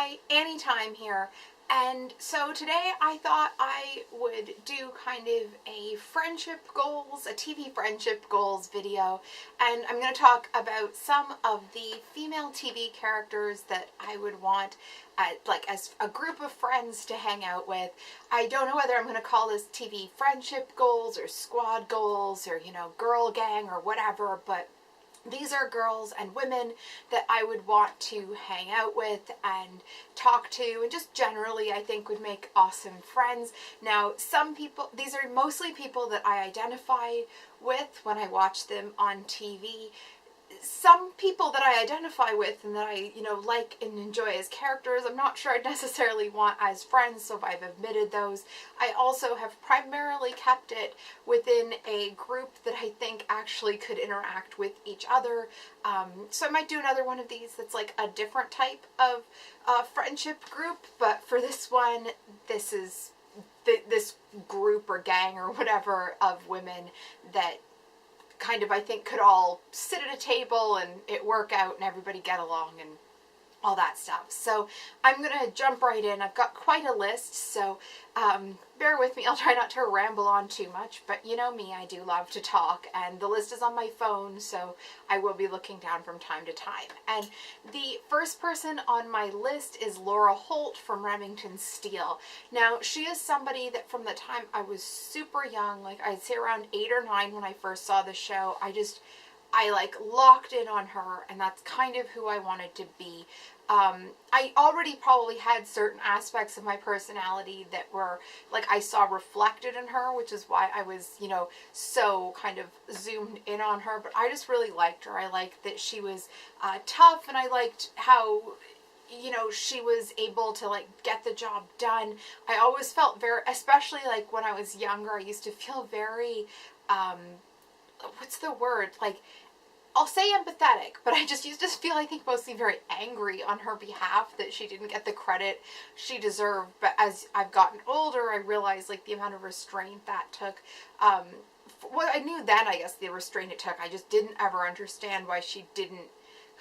Hi, Anytime here. And so today I thought I would do kind of a friendship goals, a TV friendship goals video. And I'm going to talk about some of the female TV characters that I would want as a group of friends to hang out with. I don't know whether I'm going to call this TV friendship goals or squad goals or, girl gang or whatever, but these are girls and women that I would want to hang out with and talk to, and just generally I think would make awesome friends. Now, some people, these are mostly people that I identify with when I watch them on TV. Some people that I identify with and that I, like and enjoy as characters, I'm not sure I'd necessarily want as friends, so I've omitted those. I also have primarily kept it within a group that I think actually could interact with each other. So I might do another one of these that's like a different type of friendship group, but for this one, this is this group or gang or whatever of women that kind of, I think, could all sit at a table and it work out and everybody get along and all that stuff. So I'm going to jump right in. I've got quite a list, so bear with me. I'll try not to ramble on too much, but you know me, I do love to talk, and the list is on my phone, so I will be looking down from time to time. And the first person on my list is Laura Holt from Remington Steele. Now, she is somebody that from the time I was super young, like I'd say around 8 or 9 when I first saw the show, I like locked in on her, and that's kind of who I wanted to be. I already probably had certain aspects of my personality that were like I saw reflected in her, which is why I was, so kind of zoomed in on her. But I just really liked her. I liked that she was tough, and I liked how she was able to like get the job done. I always felt very, especially like when I was younger, I used to feel very what's the word? Like, I'll say empathetic, but I just used to feel, I think, mostly very angry on her behalf that she didn't get the credit she deserved. But as I've gotten older, I realized, like, the amount of restraint that took. Well, I knew then, I guess, the restraint it took. I just didn't ever understand why she didn't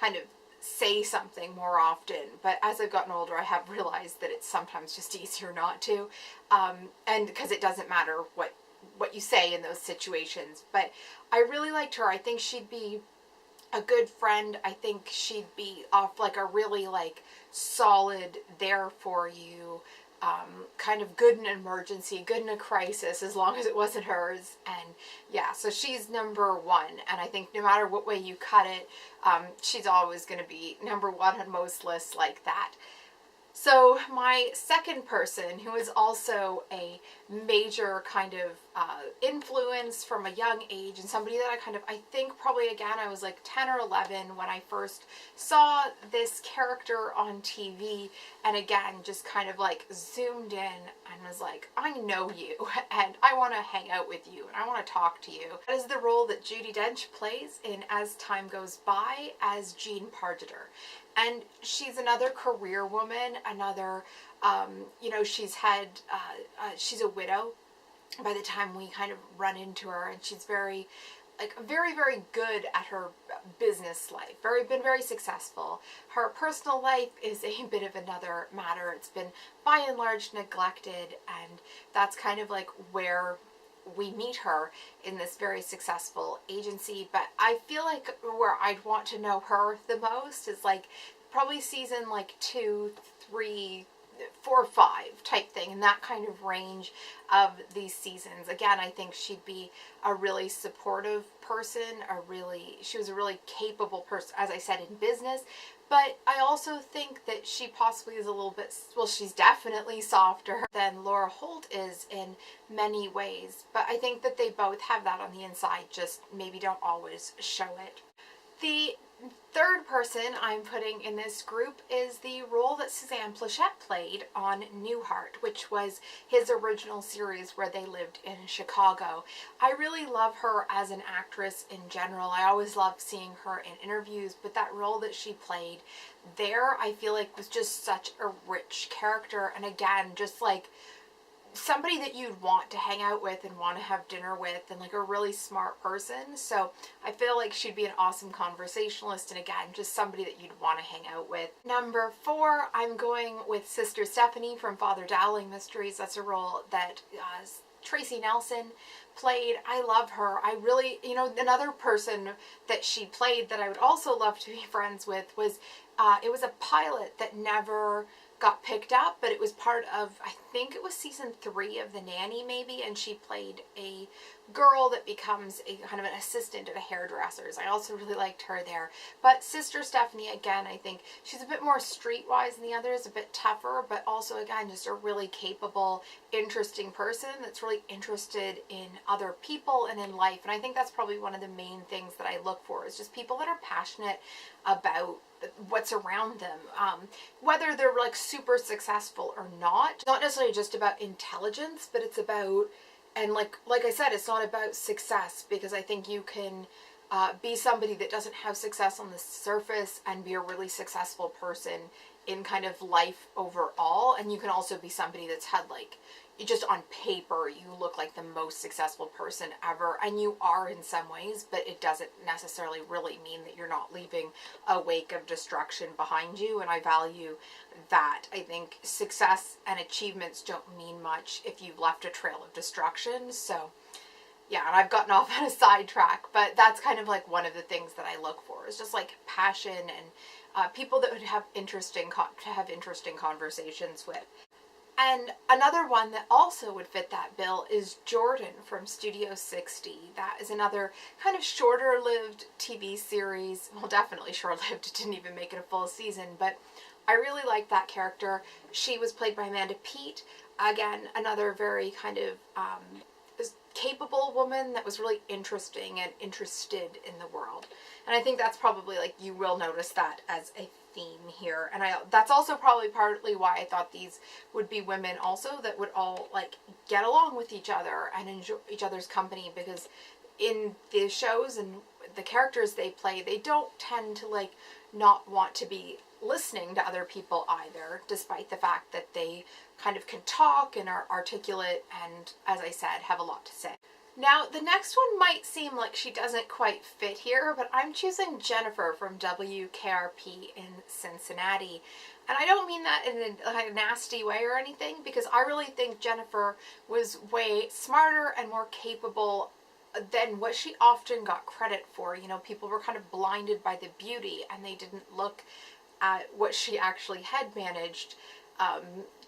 kind of say something more often. But as I've gotten older, I have realized that it's sometimes just easier not to. And because it doesn't matter what you say in those situations. But I really liked her. I think she'd be a good friend. I think she'd be off like a really like solid there for you, kind of good in an emergency, good in a crisis, as long as it wasn't hers. And yeah, so she's number 1, and I think no matter what way you cut it, she's always going to be number 1 on most lists like that. So my second person, who is also a major kind of influence from a young age, and somebody that I think probably, again, I was like 10 or 11 when I first saw this character on TV, and again, just kind of like zoomed in and was like, I know you, and I want to hang out with you, and I want to talk to you. That is the role that Judi Dench plays in As Time Goes By as Jean Pargeter. And she's another career woman, another, she's she's a widow by the time we kind of run into her, and she's very, very, very good at her business life, been very successful. Her personal life is a bit of another matter. It's been, by and large, neglected, and that's kind of like where we meet her in this very successful agency. But I feel like where I'd want to know her the most is like probably season like 2, 3, 4, 5 type thing, in that kind of range of these seasons. Again, I think she'd be a really supportive person, she was a really capable person, as I said, in business. But I also think that she possibly is a little bit, well, she's definitely softer than Laura Holt is in many ways. But I think that they both have that on the inside, just maybe don't always show it. The third person I'm putting in this group is the role that Suzanne Pleshette played on Newhart, which was his original series where they lived in Chicago. I really love her as an actress in general. I always loved seeing her in interviews, but that role that she played there, I feel like was just such a rich character. And again, just like somebody that you'd want to hang out with and want to have dinner with, and like a really smart person. So I feel like she'd be an awesome conversationalist, and again, just somebody that you'd want to hang out with. Number 4, I'm going with Sister Stephanie from Father Dowling Mysteries. That's a role that Tracy Nelson played. I love her. I really, another person that she played that I would also love to be friends with was, it was a pilot that never got picked up, but it was part of, I think it was season 3 of The Nanny maybe, and she played a girl that becomes a kind of an assistant at a hairdresser's. I also really liked her there. But Sister Stephanie, again, I think she's a bit more streetwise than the others, a bit tougher, but also, again, just a really capable, interesting person that's really interested in other people and in life. And I think that's probably one of the main things that I look for, is just people that are passionate about what's around them, whether they're like super successful or not. It's not necessarily just about intelligence, but it's about, and like I said, it's not about success, because I think you can be somebody that doesn't have success on the surface and be a really successful person in kind of life overall. And you can also be somebody that's had, like, just on paper, you look like the most successful person ever, and you are in some ways, but it doesn't necessarily really mean that you're not leaving a wake of destruction behind you, and I value that. I think success and achievements don't mean much if you've left a trail of destruction. So yeah, and I've gotten off on a sidetrack, but that's kind of like one of the things that I look for, is just like passion and people that would have interesting conversations with. And another one that also would fit that bill is Jordan from Studio 60. That is another kind of shorter-lived TV series. Well, definitely short-lived. It didn't even make it a full season, but I really like that character. She was played by Amanda Peet. Again, another very kind of capable woman that was really interesting and interested in the world. And I think that's probably, like, you will notice that as a theme here. And that's also probably partly why I thought these would be women also that would all, like, get along with each other and enjoy each other's company, because in the shows and the characters they play, they don't tend to, like, not want to be listening to other people either, despite the fact that they kind of can talk and are articulate and, as I said, have a lot to say. Now, the next one might seem like she doesn't quite fit here, but I'm choosing Jennifer from WKRP in Cincinnati. And I don't mean that in a nasty way or anything, because I really think Jennifer was way smarter and more capable than what she often got credit for. You know, people were kind of blinded by the beauty, and they didn't look at what she actually had managed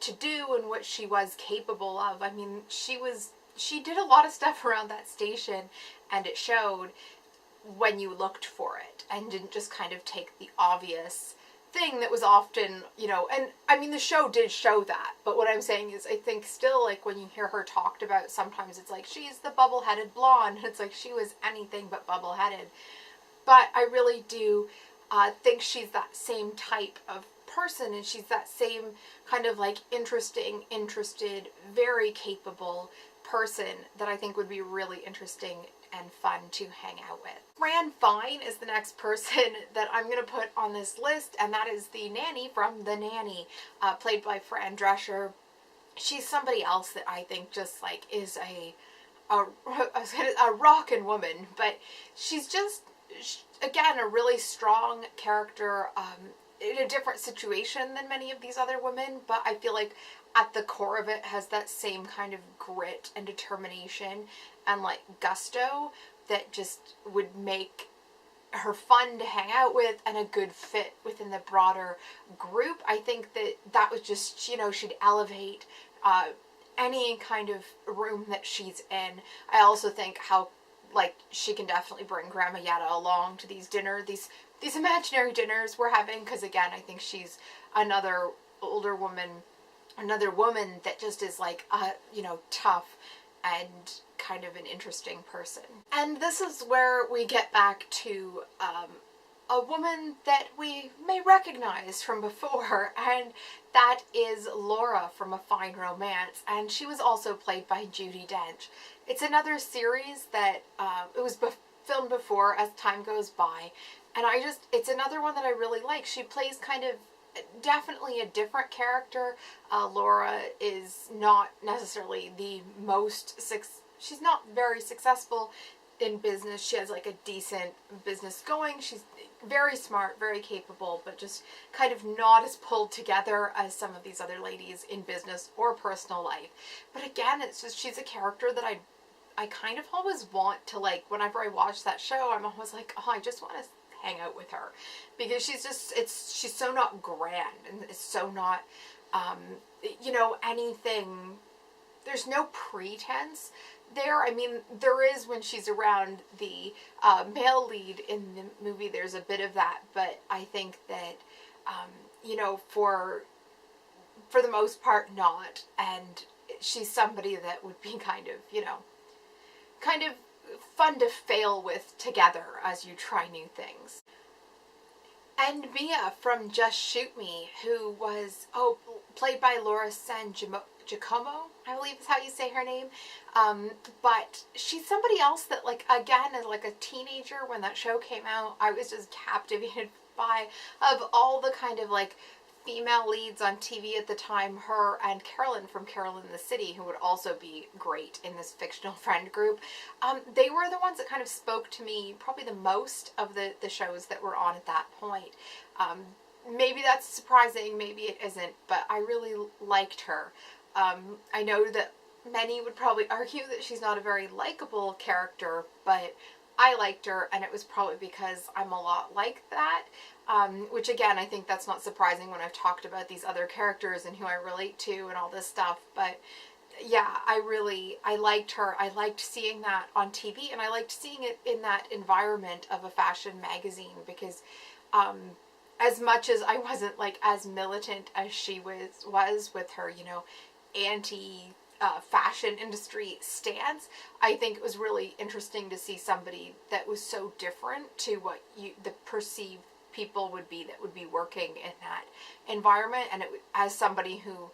to do and what she was capable of. I mean, she did a lot of stuff around that station, and it showed when you looked for it and didn't just kind of take the obvious thing that was often, you know, and I mean, the show did show that, but what I'm saying is I think still, like, when you hear her talked about, sometimes it's like, she's the bubble-headed blonde, and it's like she was anything but bubble-headed. But I really do think she's that same type of person, and she's that same kind of, like, interested, very capable person that I think would be really interesting and fun to hang out with. Fran Fine is the next person that I'm going to put on this list, and that is the nanny from The Nanny, played by Fran Drescher. She's somebody else that I think just, like, is a rockin' woman, but she's just, again, a really strong character, in a different situation than many of these other women, but I feel like at the core of it has that same kind of grit and determination and, like, gusto that just would make her fun to hang out with and a good fit within the broader group. I think that was just, you know, she'd elevate any kind of room that she's in. I also think how, like, she can definitely bring Grandma Yetta along to these these imaginary dinners we're having, because again, I think she's another older woman, another woman that just is, like, you know, tough and kind of an interesting person. And this is where we get back to a woman that we may recognize from before, and that is Laura from A Fine Romance, and she was also played by Judi Dench. It's another series that it was filmed before As Time Goes By, and it's another one that I really like. She plays kind of definitely a different character. Laura is not necessarily the most, she's not very successful in business. She has like a decent business going. She's very smart, very capable, but just kind of not as pulled together as some of these other ladies in business or personal life. But again, it's just, she's a character that I kind of always want to, like, whenever I watch that show, I'm always like, oh, I just want to hang out with her, because she's just, she's so not grand, and it's so not, you know, anything, there's no pretense there. I mean, there is when she's around the male lead in the movie, there's a bit of that, but I think that, you know, for the most part, not, and she's somebody that would be kind of, you know, kind of fun to fail with together as you try new things. And Mia from Just Shoot Me, who was, played by Laura San Giacomo, I believe is how you say her name. But she's somebody else that, like, again, as like a teenager when that show came out, I was just captivated by, of all the kind of like female leads on TV at the time, her and Carolyn from Carolyn in the City, who would also be great in this fictional friend group. They were the ones that kind of spoke to me probably the most of the shows that were on at that point. Maybe that's surprising, maybe it isn't, but I really liked her. I know that many would probably argue that she's not a very likable character, but I liked her, and it was probably because I'm a lot like that, which again, I think that's not surprising when I've talked about these other characters and who I relate to and all this stuff. But yeah, I liked her. I liked seeing that on TV, and I liked seeing it in that environment of a fashion magazine, because as much as I wasn't like as militant as she was with her, you know, anti fashion industry stance, I think it was really interesting to see somebody that was so different to what the perceived people would be that would be working in that environment. And as somebody who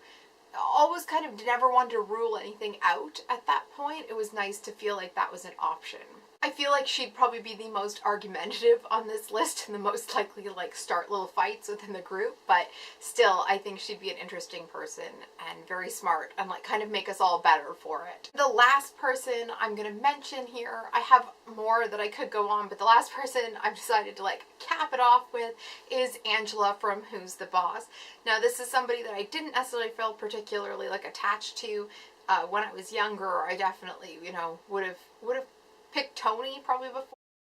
always kind of never wanted to rule anything out at that point, it was nice to feel like that was an option. I feel like she'd probably be the most argumentative on this list and the most likely to like start little fights within the group, but still I think she'd be an interesting person and very smart and like kind of make us all better for it. The last person I'm going to mention here, I have more that I could go on, but the last person I've decided to like cap it off with is Angela from Who's the Boss. Now this is somebody that I didn't necessarily feel particularly like attached to when I was younger. I definitely, you know, would have picked Tony probably before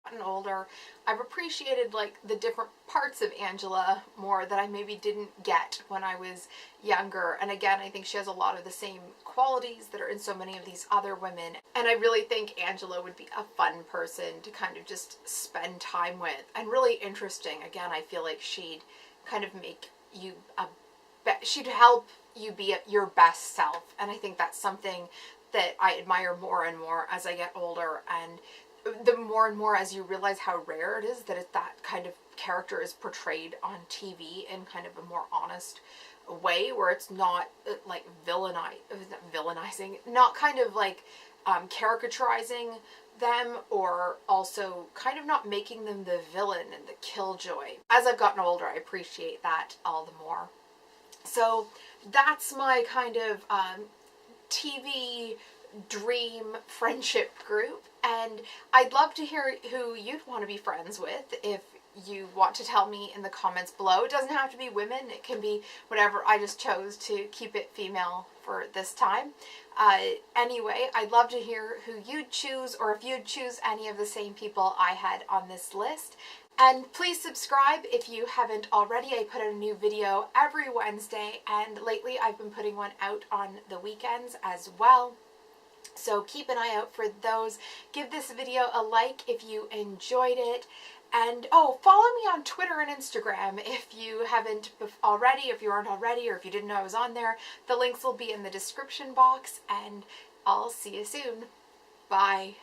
I've gotten older. I've appreciated like the different parts of Angela more that I maybe didn't get when I was younger. And again, I think she has a lot of the same qualities that are in so many of these other women. And I really think Angela would be a fun person to kind of just spend time with, and really interesting. Again, I feel like she'd kind of make you she'd help you be your best self. And I think that's something that I admire more and more as I get older, and the more and more as you realize how rare it is that that kind of character is portrayed on TV in kind of a more honest way, where it's not like villainizing, not kind of like caricaturizing them, or also kind of not making them the villain and the killjoy. As I've gotten older, I appreciate that all the more. So that's my kind of TV dream friendship group, and I'd love to hear who you'd want to be friends with. If you want to tell me in the comments below, it doesn't have to be women, it can be whatever. I just chose to keep it female for this time. Anyway, I'd love to hear who you'd choose, or if you'd choose any of the same people I had on this list. And please subscribe if you haven't already. I put out a new video every Wednesday, and lately I've been putting one out on the weekends as well. So keep an eye out for those. Give this video a like if you enjoyed it. And follow me on Twitter and Instagram if you haven't already, if you aren't already, or if you didn't know I was on there. The links will be in the description box, and I'll see you soon. Bye.